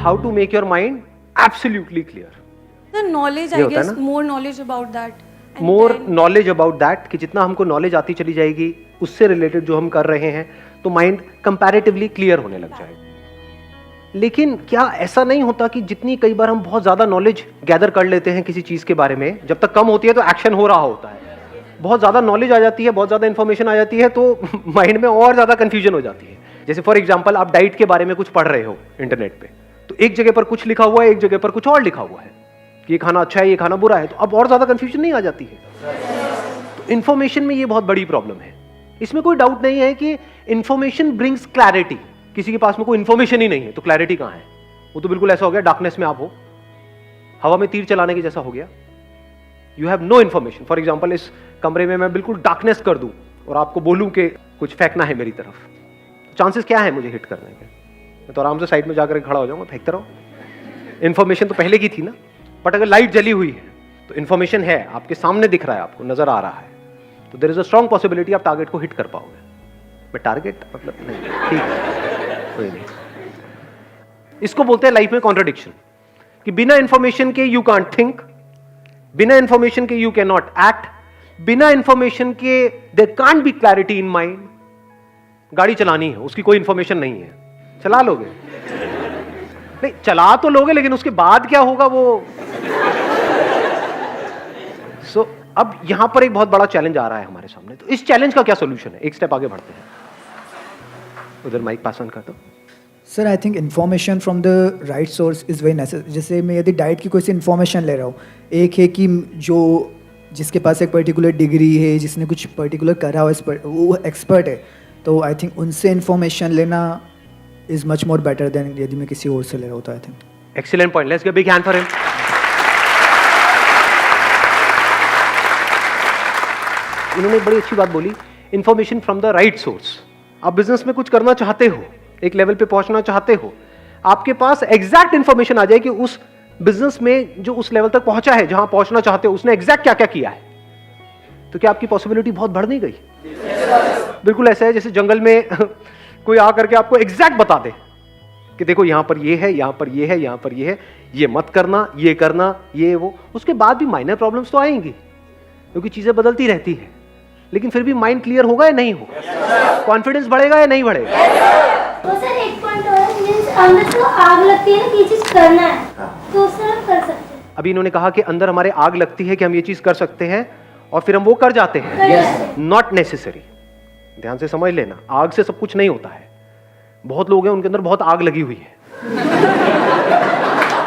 how to make your mind absolutely clear. The knowledge, I guess, more knowledge about that. More knowledge about that, कि जितना हमको knowledge आती चली जाएगी उससे रिलेटेड जो हम कर रहे हैं तो माइंड कंपैरेटिवली क्लियर होने लग जाएगा. लेकिन क्या ऐसा नहीं होता कि जितनी कई बार हम बहुत ज्यादा नॉलेज गैदर कर लेते हैं किसी चीज के बारे में, जब तक कम होती है तो एक्शन हो रहा होता है. बहुत ज्यादा नॉलेज आ जाती है, बहुत ज्यादा इंफॉर्मेशन आ जाती है तो माइंड में और ज्यादा कंफ्यूजन हो जाती है. जैसे फॉर एग्जांपल आप डाइट के बारे में कुछ पढ़ रहे हो इंटरनेट पे, तो एक जगह पर कुछ लिखा हुआ है, एक जगह पर कुछ और लिखा हुआ है कि ये खाना अच्छा है, ये खाना बुरा है, तो अब और ज्यादा कंफ्यूजन नहीं आ जाती है. तो इंफॉर्मेशन में ये बहुत बड़ी प्रॉब्लम है. इसमें कोई डाउट नहीं है कि इंफॉर्मेशन ब्रिंग्स क्लैरिटी. किसी के पास में कोई इंफॉर्मेशन ही नहीं है तो क्लैरिटी कहां है? वो तो बिल्कुल ऐसा हो गया डार्कनेस में आप हो, हवा में तीर चलाने के जैसा हो गया. You have no information. For example इस कमरे में मैं बिल्कुल डार्कनेस कर दूं और आपको बोलूं कि कुछ फेंकना है मेरी तरफ, चांसेस क्या है मुझे हिट करने के? मैं तो आराम से साइड में जाकर खड़ा हो जाऊंगा, फेंकता रहो. इंफॉर्मेशन तो पहले की थी ना. बट अगर लाइट जली हुई है तो इंफॉर्मेशन है, आपके सामने दिख रहा है, आपको नजर आ रहा है, तो there is a strong possibility आप टारगेट को हिट कर पाओगे. मैं टारगेट मतलब नहीं, ठीक है, कोई नहीं. इसको बोलते हैं लाइफ में कॉन्ट्रडिक्शन, कि बिना इंफॉर्मेशन के यू कांट थिंक, बिना इंफॉर्मेशन के यू कैन नॉट एक्ट, बिना इंफॉर्मेशन के there can't be clarity in mind. गाड़ी चलानी है, उसकी कोई इंफॉर्मेशन नहीं है, चला लोगे? नहीं, चला तो लोगे, लेकिन उसके बाद क्या होगा वो. सो अब यहां पर एक बहुत बड़ा चैलेंज आ रहा है हमारे सामने. तो इस चैलेंज का क्या सोल्यूशन है? एक स्टेप आगे बढ़ते हैं. उधर माइक पास ऑन कर दो. Sir, I think information from the right source is very necessary. जैसे मैं यदि डाइट की कोई सी इन्फॉर्मेशन ले रहा हूँ, एक है कि जो जिसके पास एक पर्टिकुलर डिग्री है, जिसने कुछ पर्टिकुलर करा हो, वो एक्सपर्ट है, तो आई थिंक उनसे इन्फॉर्मेशन लेना is much more better than यदि मैं किसी और से ले रहा होता. I think excellent point. Let's give big hand for him. इन्होंने एक बड़ी अच्छी बात बोली, information from the right source. आप बिजनेस में कुछ करना चाहते हो, एक लेवल पे पहुंचना चाहते हो, आपके पास एग्जैक्ट इंफॉर्मेशन आ जाए कि उस बिजनेस में जो उस लेवल तक पहुंचा है, जहां पहुंचना चाहते हो, उसने एग्जैक्ट क्या क्या किया है, तो क्या आपकी पॉसिबिलिटी बहुत बढ़ नहीं गई? बिल्कुल ऐसा है जैसे जंगल में कोई आकर के आपको एग्जैक्ट बता दे कि देखो यहां पर ये है, यहां पर ये है, यहां पर ये है, ये मत करना, ये वो. उसके बाद भी माइनर प्रॉब्लम्स तो आएंगी क्योंकि चीजें बदलती रहती है, लेकिन फिर भी माइंड क्लियर होगा या नहीं होगा? कॉन्फिडेंस बढ़ेगा या नहीं बढ़ेगा? तो सर एक पॉइंट और, मींस अंदर तो आग लगती है ना कि ये चीज करना है, तो उससे हम कर सकते हैं. अभी इन्होंने कहा कि अंदर हमारे आग लगती है कि हम ये चीज कर सकते हैं और फिर हम वो कर जाते हैं. Not necessary. ध्यान से समझ लेना, आग से सब कुछ नहीं होता है. बहुत लोग हैं उनके अंदर बहुत आग लगी हुई है,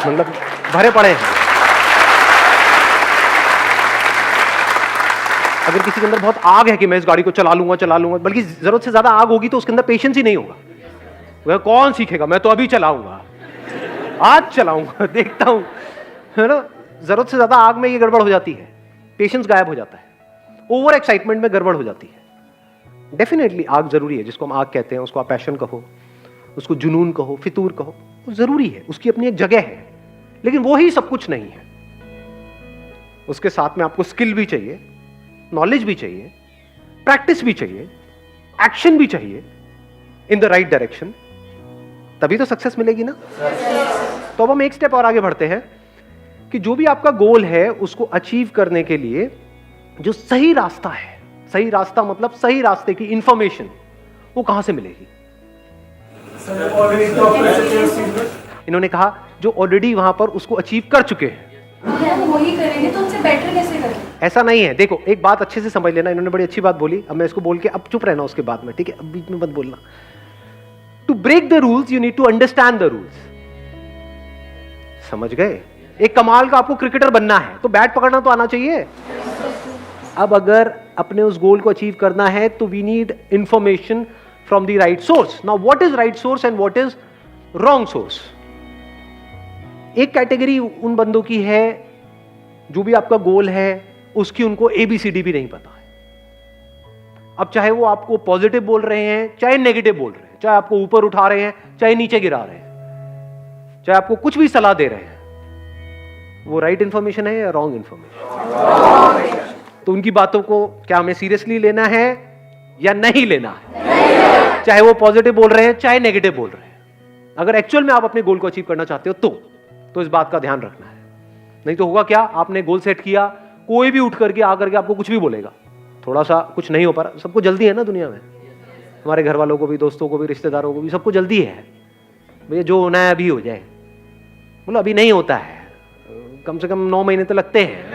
मतलब भरे पड़े हैं. अगर किसी के अंदर बहुत आग है कि मैं इस गाड़ी को चला लूंगा, बल्कि जरूरत से ज्यादा आग होगी तो उसके अंदर पेशेंस ही नहीं होगा. वह कौन सीखेगा, मैं तो अभी चलाऊंगा, आज चलाऊंगा, देखता हूं, है ना. जरूरत से ज्यादा आग में ये गड़बड़ हो जाती है, पेशेंस गायब हो जाता है, ओवर एक्साइटमेंट में गड़बड़ हो जाती है. डेफिनेटली आग जरूरी है, जिसको हम आग कहते हैं, उसको आप पैशन कहो, उसको जुनून कहो, फितूर कहो, वो जरूरी है, उसकी अपनी एक जगह है, लेकिन वो ही सब कुछ नहीं है. उसके साथ में आपको स्किल भी चाहिए, नॉलेज भी चाहिए, प्रैक्टिस भी चाहिए, एक्शन भी चाहिए इन द राइट डायरेक्शन, तभी तो सक्सेस मिलेगी ना. तो अब हम एक स्टेप और आगे बढ़ते हैं कि जो भी आपका गोल है उसको अचीव करने के लिए जो सही रास्ता है, सही रास्ता मतलब सही रास्ते की इंफॉर्मेशन, वो कहां से मिलेगी? इन्होंने कहा जो ऑलरेडी वहां पर उसको अचीव कर चुके हैं, वही करेंगे तो उनसे बेटर कैसे करें? ऐसा नहीं है. देखो एक बात अच्छे से समझ लेना, इन्होंने बड़ी अच्छी बात बोली, अब मैं इसको बोल के अब चुप रहना उसके बाद में, ठीक है? अब बीच में मत बोलना. To break the rules you need to understand the rules. समझ गए? एक कमाल का आपको क्रिकेटर बनना है तो बैट पकड़ना तो आना चाहिए. अब अगर अपने उस गोल को अचीव करना है तो we need information from the right source. Now what is right source and what is wrong source? एक कैटेगरी उन बंदों की है जो भी आपका गोल है उसकी उनको ABCD भी नहीं पता है. अब चाहे वो आपको पॉजिटिव बोल रहे हैं, चाहे नेगेटिव बोल रहे हैं, चाहे आपको ऊपर उठा रहे हैं, चाहे नीचे गिरा रहे हैं, चाहे आपको कुछ भी सलाह दे रहे हैं, वो राइट इंफॉर्मेशन है या रॉन्ग इंफॉर्मेशन? तो उनकी बातों को क्या हमें सीरियसली लेना है या नहीं लेना है? चाहे वो पॉजिटिव बोल रहे हैं, चाहे नेगेटिव बोल रहे हैं. अगर एक्चुअल में आप अपने गोल को अचीव करना चाहते हो तो इस बात का ध्यान रखना है। नहीं तो होगा क्या, आपने गोल सेट किया, कोई भी उठ करके आकर के आपको कुछ भी बोलेगा, थोड़ा सा कुछ नहीं हो पा रहा। सबको जल्दी है ना दुनिया में, हमारे घर वालों को भी, दोस्तों को भी, रिश्तेदारों को भी, सबको जल्दी है भैया जो होना है अभी हो जाए। बोलो अभी नहीं होता है, कम से कम 9 महीने तो लगते हैं।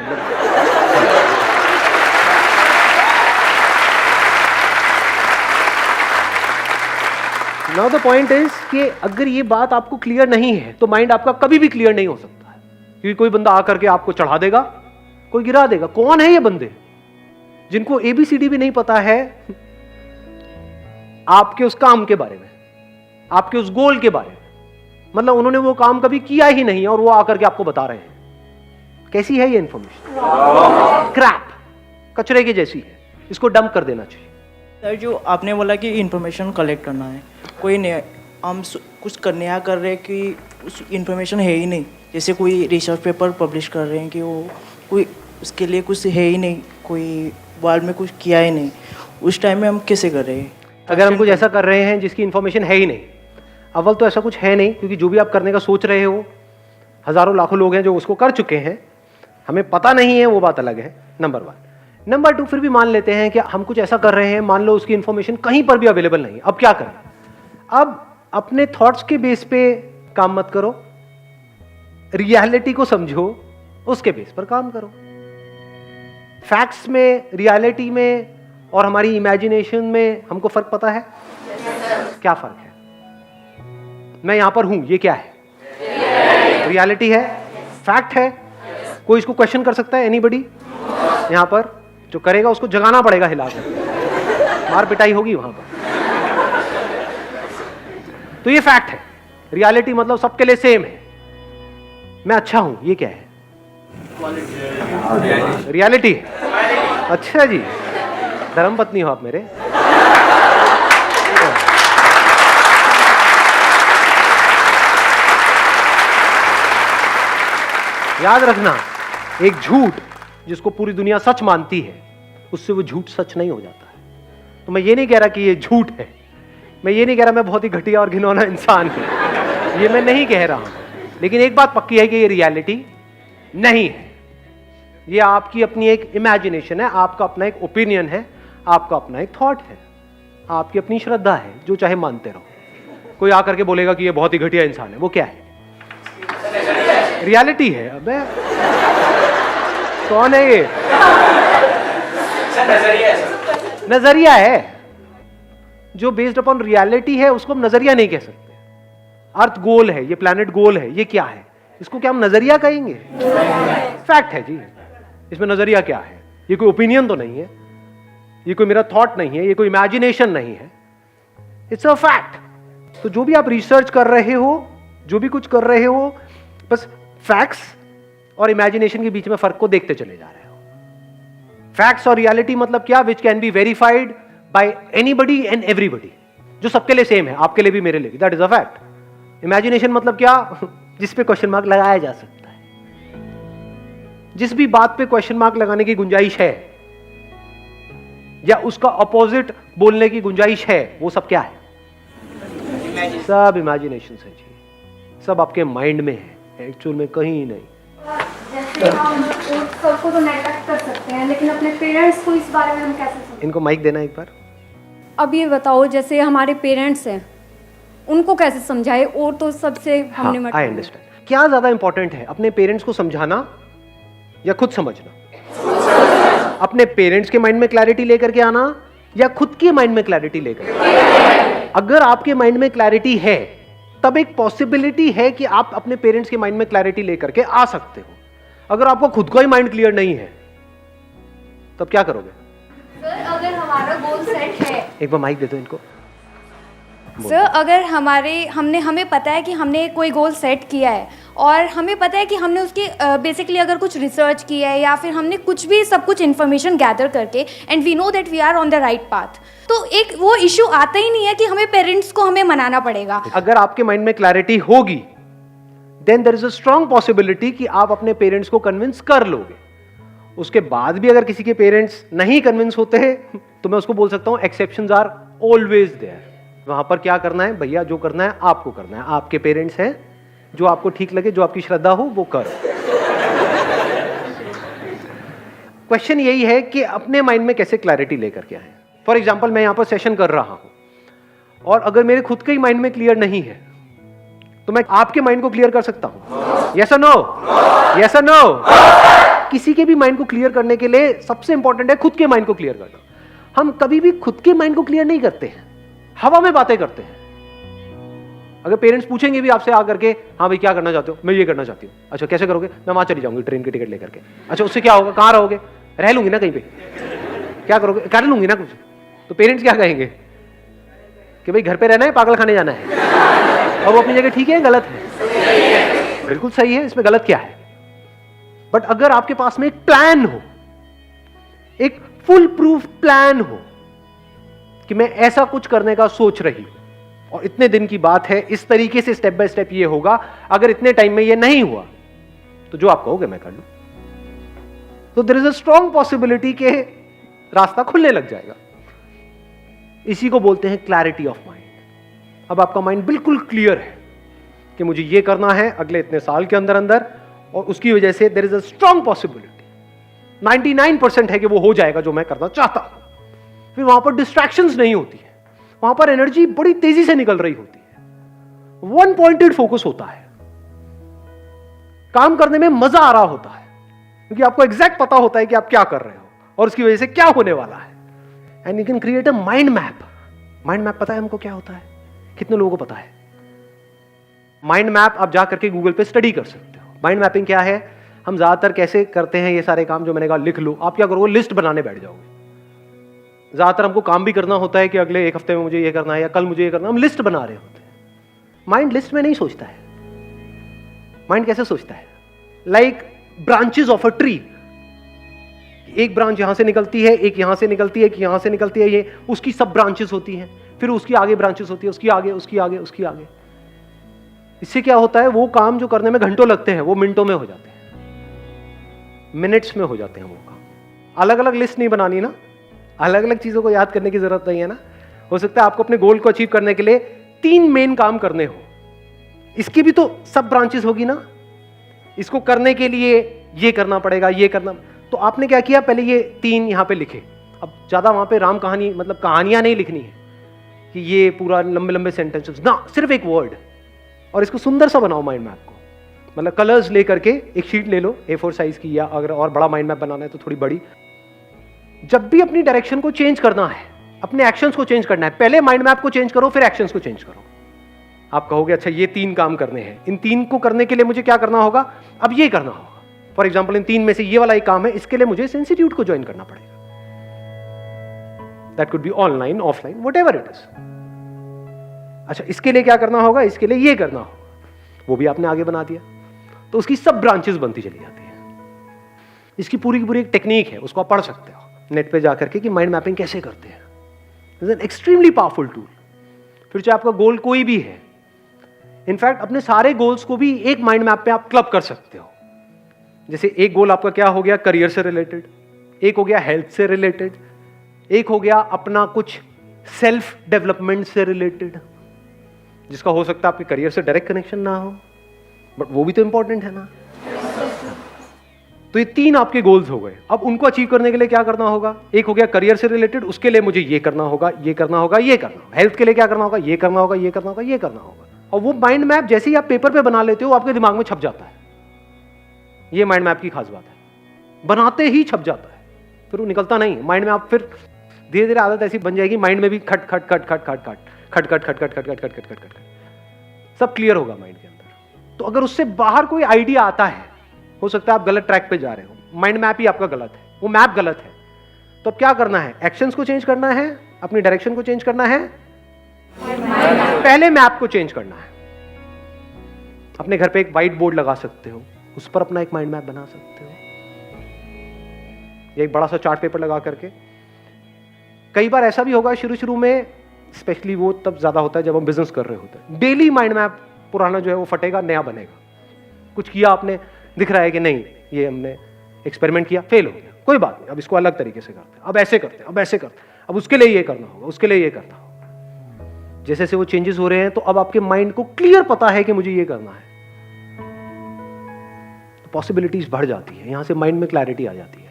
नाउ द पॉइंट इज कि अगर ये बात आपको क्लियर नहीं है तो माइंड आपका कभी भी क्लियर नहीं हो सकता है, क्योंकि कोई बंदा आकर के आपको चढ़ा देगा, कोई गिरा देगा। कौन है ये बंदे जिनको ABCD भी नहीं पता है आपके उस काम के बारे में, आपके उस गोल के बारे में? मतलब उन्होंने वो काम कभी किया ही नहीं है और वो आकर के आपको बता रहे हैं। कैसी है ये इंफॉर्मेशन? क्रैप, कचरे की जैसी है, इसको डंप कर देना चाहिए। सर जो आपने बोला कि इन्फॉर्मेशन कलेक्ट करना है, कोई नहीं, हम कुछ नया कर रहे हैं कि उस इन्फॉर्मेशन है ही नहीं, जैसे कोई रिसर्च पेपर पब्लिश कर रहे हैं कि वो कोई उसके लिए कुछ है ही नहीं, कोई वर्ल्ड में कुछ किया ही नहीं, उस टाइम में हम कैसे कर रहे हैं? अगर हम कुछ ऐसा कर रहे हैं जिसकी इन्फॉर्मेशन है ही नहीं, अव्वल तो ऐसा कुछ है नहीं, क्योंकि जो भी आप करने का सोच रहे हो हजारों लाखों लोग हैं जो उसको कर चुके हैं, हमें पता नहीं है, वो बात अलग है, नंबर 1। नंबर 2, फिर भी मान लेते हैं कि हम कुछ ऐसा कर रहे हैं, मान लो उसकी इन्फॉर्मेशन कहीं पर भी अवेलेबल नहीं है, अब क्या करें? अब अपने थॉट्स के बेस पे काम मत करो, रियलिटी को समझो, उसके बेस पर काम करो। फैक्ट्स में, रियलिटी में और हमारी इमेजिनेशन में हमको फर्क पता है? क्या फर्क है? मैं यहां पर हूं, ये क्या है? रियलिटी है, फैक्ट है। कोई इसको क्वेश्चन कर सकता है? एनीबडी यहां पर? जो करेगा उसको जगाना पड़ेगा, हिलाकर, मार पिटाई होगी वहां पर। तो ये फैक्ट है। रियलिटी मतलब सबके लिए सेम है, मैं अच्छा हूं, ये क्या है? रियलिटी। अच्छा जी, धर्मपत्नी हो आप मेरे। याद रखना, एक झूठ जिसको पूरी दुनिया सच मानती है, उससे वो झूठ सच नहीं हो जाता है। तो मैं ये नहीं कह रहा कि ये झूठ है, मैं ये नहीं कह रहा मैं बहुत ही घटिया और घिनौना इंसान हूं, ये मैं नहीं कह रहा हूं, लेकिन एक बात पक्की है कि ये रियलिटी नहीं है। ये आपकी अपनी एक इमेजिनेशन है, आपका अपना एक ओपिनियन है, आपका अपना एक थॉट है, आपकी अपनी श्रद्धा है, जो चाहे मानते रहो। कोई आकर के बोलेगा कि ये बहुत ही घटिया इंसान है, वो क्या है? रियलिटी है। अबे कौन है ये? नजरिया है। जो बेस्ड अपॉन रियलिटी है उसको हम नजरिया नहीं कह सकते। अर्थ गोल है, ये प्लैनेट गोल है, ये क्या है? इसको क्या हम नजरिया कहेंगे? फैक्ट है जी। इसमें नजरिया क्या है? ये कोई ओपिनियन तो नहीं है, ये कोई मेरा थॉट नहीं है, ये कोई इमेजिनेशन नहीं है, इट्स अ फैक्ट। तो जो भी आप रिसर्च कर रहे हो, जो भी कुछ कर रहे हो, बस फैक्ट्स और इमेजिनेशन के बीच में फर्क को देखते चले जा रहे हो। फैक्ट्स और रियलिटी मतलब क्या? Which can be verified bye anybody and everybody, जो सबके लिए सेम है, आपके लिए भी, मेरे लिए भी, that is a fact. Imagination मतलब क्या? जिस पे क्वेश्चन मार्क लगाया जा सकता है, जिस भी बात पे क्वेश्चन मार्क लगाने की गुंजाइश है या उसका ऑपोजिट बोलने की गुंजाइश है, वो सब क्या है? सब इमेजिनेशन है जी, सब आपके माइंड में है, एक्चुअल में कहीं नहीं। जैसे हम सबको तो नेगलेक्ट कर सकते हैं, लेकिन अपने पेरेंट्स को इस बारे में हम कैसे समझें? इनको माइक देना एक बार। अब ये बताओ, जैसे हमारे पेरेंट्स हैं, उनको कैसे समझाए? और तो सबसे हमने आई अंडरस्टैंड। क्या ज्यादा इंपॉर्टेंट है, अपने पेरेंट्स को समझाना या खुद समझना? अपने पेरेंट्स के माइंड में क्लैरिटी लेकर के आना या खुद के माइंड में क्लैरिटी लेकर? अगर आपके माइंड में क्लैरिटी है, तब एक पॉसिबिलिटी है कि आप अपने पेरेंट्स के माइंड में क्लैरिटी लेकर के आ सकते हो। अगर आपको खुद का ही माइंड क्लियर नहीं है, तब क्या करोगे? सर अगर हमारा गोल सेट है, एक बार माइक दे दो इनको। सर अगर हमें पता है कि हमने कोई गोल सेट किया है और हमें पता है कि हमने उसकी बेसिकली अगर कुछ रिसर्च किया है या फिर हमने कुछ भी सब कुछ इन्फॉर्मेशन गैदर करके and we know that we are on the right path, तो एक वो इशू आता ही नहीं है कि हमें पेरेंट्स को हमें मनाना पड़ेगा। अगर आपके माइंड में क्लैरिटी होगी, then there is a strong possibility कि आप अपने पेरेंट्स को कन्विंस कर लोगे। उसके बाद भी अगर किसी के पेरेंट्स नहीं कन्विंस होते हैं, तो मैं उसको बोल सकता हूं एक्सेप्शंस आर ऑलवेज देयर। वहां पर क्या करना है भैया, जो करना है आपको करना है, आपके पेरेंट्स हैं, जो आपको ठीक लगे, जो आपकी श्रद्धा हो वो करो। क्वेश्चन यही है कि अपने माइंड में कैसे क्लैरिटी लेकर के आए। फॉर एग्जाम्पल मैं यहां पर सेशन कर रहा हूं और अगर मेरे खुद के ही माइंड में क्लियर नहीं है तो मैं आपके माइंड को क्लियर कर सकता हूं? यस और नो? यस और नो? किसी के भी माइंड को क्लियर करने के लिए सबसे इंपॉर्टेंट है खुद के माइंड को क्लियर करना। हम कभी भी खुद के माइंड को क्लियर नहीं करते हैं, हवा में बातें करते हैं। अगर पेरेंट्स पूछेंगे भी आपसे आकर के, हाँ भाई क्या करना चाहते हो? मैं ये करना चाहती हूँ। अच्छा कैसे करोगे? मैं वहां चली जाऊंगी ट्रेन की टिकट लेकर के। अच्छा उससे क्या होगा? कहाँ रहोगे? रह लूंगी ना कहीं पे। क्या करोगे? कर लूंगी ना कुछ। तो पेरेंट्स क्या कहेंगे कि भाई घर पे रहना है, पागल खाने जाना है। और वो अपनी जगह ठीक है, गलत है? बिल्कुल सही है, इसमें गलत क्या है? बट अगर आपके पास में एक प्लान हो, एक फुल प्रूफ प्लान हो कि मैं ऐसा कुछ करने का सोच रही हूं और इतने दिन की बात है, इस तरीके से स्टेप बाय स्टेप ये होगा, अगर इतने टाइम में ये नहीं हुआ तो जो आप कहोगे मैं कर लूं, तो there is a strong possibility के रास्ता खुलने लग जाएगा। इसी को बोलते हैं क्लैरिटी ऑफ माइंड। अब आपका माइंड बिल्कुल क्लियर है कि मुझे ये करना है अगले इतने साल के अंदर अंदर, और उसकी वजह से there is a strong possibility, 99% है कि वो हो जाएगा जो मैं करना चाहता हूं। फिर वहां पर डिस्ट्रैक्शंस नहीं होती है, वहां पर एनर्जी बड़ी तेजी से निकल रही होती है, वन पॉइंटेड फोकस होता है, काम करने में मजा आ रहा होता है क्योंकि आपको एग्जैक्ट पता होता है कि आप क्या कर रहे हो और उसकी वजह से क्या होने वाला है। And you can create a mind map. Mind map पता है हमको क्या होता है? कितने लोगों को पता है? माइंड मैप आप जा करके गूगल पे स्टडी कर सकते हो। माइंड मैपिंग क्या है? हम ज्यादातर कैसे करते हैं ये सारे काम, जो मैंने कहा लिख लो। आप क्या करोगे? लिस्ट बनाने बैठ जाओगे। ज्यादातर हमको काम भी करना होता है कि अगले एक हफ्ते में मुझे ये करना है या कल मुझे ये करना है, हम लिस्ट बना रहे होते हैं। माइंड लिस्ट में नहीं सोचता है। माइंड कैसे सोचता है? Like branches of a tree. एक ब्रांच यहां से निकलती है, एक यहां से निकलती है, एक यहां से निकलती है, ये उसकी सब ब्रांचेस होती हैं, फिर उसकी आगे ब्रांचेस होती है, उसकी आगे, उसकी आगे, उसकी आगे। इससे क्या होता है? वो काम जो करने में घंटों लगते हैं वो मिनटों में हो जाते हैं, मिनट्स में हो जाते हैं वो काम। अलग अलग लिस्ट नहीं बनानी ना, अलग अलग चीजों को याद करने की जरूरत नहीं है ना। हो सकता है आपको अपने गोल को अचीव करने के लिए 3 मेन काम करने हो, इसकी भी तो सब ब्रांचेस होगी ना। इसको करने के लिए ये करना पड़ेगा, ये करना। तो आपने क्या किया? पहले ये 3 यहां पे लिखे। अब ज्यादा वहां पे राम कहानी, मतलब कहानियां नहीं लिखनी है कि ये पूरा लंबे लंबे सेंटेंसेस ना, सिर्फ एक वर्ड। और इसको सुंदर सा बनाओ माइंड मैप को। मतलब कलर्स लेकर के एक शीट ले लो A4 साइज की, या अगर और बड़ा माइंड मैप बनाना है तो थोड़ी बड़ी। जब भी अपनी डायरेक्शन को चेंज करना है, अपने एक्शंस को चेंज करना है, पहले माइंड मैप को चेंज करो, फिर एक्शंस को चेंज करो। आप कहोगे अच्छा ये 3 काम करने हैं, इन 3 को करने के लिए मुझे क्या करना होगा? अब ये करना होगा। फॉर एग्जाम्पल इन 3 में से ये वाला एक काम है, इसके लिए मुझे इंस्टीट्यूट को ज्वाइन करना पड़ेगा। That could be online, offline, whatever it is. अच्छा इसके लिए क्या करना होगा? इसके लिए ये करना होगा, वो भी आपने आगे बना दिया। तो उसकी सब ब्रांचेस बनती चली जाती है। इसकी पूरी की पूरी एक टेक्निक है, उसको आप पढ़ सकते हो नेट पे जाकर के कि माइंड मैपिंग कैसे करते हैं। It's an extremely powerful tool. फिर चाहे आपका गोल कोई भी है, इनफैक्ट अपने सारे गोल्स को भी एक माइंड मैप पे आप क्लब कर सकते हो। जैसे एक गोल आपका क्या हो गया? करियर से रिलेटेड, एक हो गया हेल्थ से रिलेटेड, एक हो गया अपना कुछ सेल्फ डेवलपमेंट से रिलेटेड, जिसका हो सकता है आपके करियर से डायरेक्ट कनेक्शन ना हो, बट वो भी तो इंपॉर्टेंट है ना। तो ये 3 आपके गोल्स हो गए। अब उनको अचीव करने के लिए क्या करना होगा? एक हो गया करियर से रिलेटेड, उसके लिए मुझे ये करना होगा, ये करना होगा, ये करना होगा। हेल्थ के लिए क्या करना होगा? ये करना होगा, ये करना होगा, ये करना होगा। और वो माइंड मैप जैसे ही आप पेपर पे बना लेते हो, आपके दिमाग में छप जाता है। ये माइंड मैप की खास बात है, बनाते ही छप जाता है, फिर वो निकलता नहीं माइंड में। आप फिर धीरे धीरे आदत ऐसी बन जाएगी, माइंड में भी खट खट खट खट खट खट खट खट खट खट खट खट खट खट खट खट सब क्लियर होगा माइंड के अंदर। तो अगर उससे बाहर कोई आइडिया आता है, हो सकता है आप गलत ट्रैक पे जा रहे हो, माइंड मैप ही आपका गलत है, वो मैप गलत है। तो अब क्या करना है? एक्शंस को चेंज करना है, अपनी डायरेक्शन को चेंज करना है, पहले मैप को चेंज करना है। अपने घर पे एक व्हाइट बोर्ड लगा सकते हो, उस पर अपना एक माइंड मैप बना सकते हो, एक बड़ा सा चार्ट पेपर लगा करके। कई बार ऐसा भी होगा शुरू शुरू में, स्पेशली वो तब ज्यादा होता है जब हम बिजनेस कर रहे होते हैं, डेली माइंड मैप पुराना जो है वो फटेगा, नया बनेगा। कुछ किया आपने, दिख रहा है कि नहीं ये हमने एक्सपेरिमेंट किया, फेल हो गया, कोई बात नहीं, अब इसको अलग तरीके से करते हैं, अब ऐसे करते हैं, अब ऐसे करते हैं, अब उसके लिए ये करना होगा, उसके लिए ये करना होगा। जैसे जैसे वो चेंजेस हो रहे हैं तो अब आपके माइंड को क्लियर पता है कि मुझे ये करना है, तो पॉसिबिलिटीज बढ़ जाती है, यहां से माइंड में क्लैरिटी आ जाती है।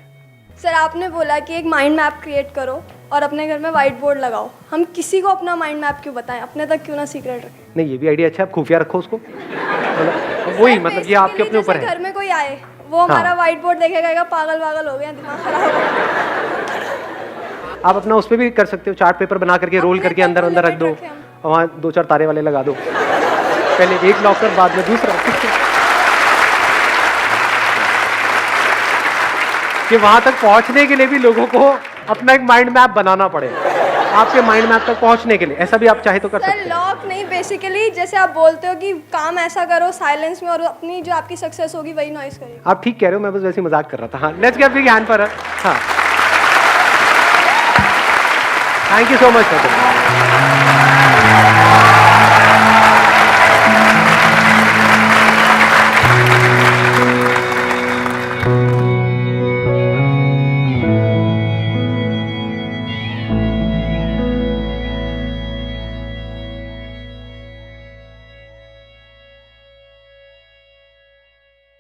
सर आपने बोला कि एक माइंड मैप क्रिएट करो और अपने घर में वाइट बोर्ड लगाओ। हम किसी को अपना माइंड मैप क्यों बताएं, अपने तक क्यों ना सीक्रेट रखें? नहीं, ये भी आइडिया अच्छा है, आप खुफिया रखो उसको। मतलब वही, मतलब ये आपके अपने ऊपर है। घर में कोई आए, वो हमारा वाइट बोर्ड देखेगा, कहेगा पागल पागल हो गया, दिमाग खराब हो गया। आप अपना उस पर भी कर सकते हो, चार्ट पेपर बना करके रोल करके अंदर अंदर रख दो, और वहाँ 2-4 तारे वाले लगा दो, पहले एक लॉकर बाद में दूसरा, कि वहां तक पहुंचने के लिए भी लोगों को अपना एक माइंड मैप बनाना पड़े, आपके माइंड मैप तक पहुंचने के लिए। ऐसा भी आप चाहे तो कर सकते सर हैं। लॉक नहीं, बेसिकली जैसे आप बोलते हो कि काम ऐसा करो साइलेंस में और अपनी जो आपकी सक्सेस होगी वही नॉइस करेगी। आप ठीक कह रहे हो, मैं बस वैसे ही मजाक कर रहा था। हाँ, let's give a big hand for her. हाँ, थैंक यू सो मच।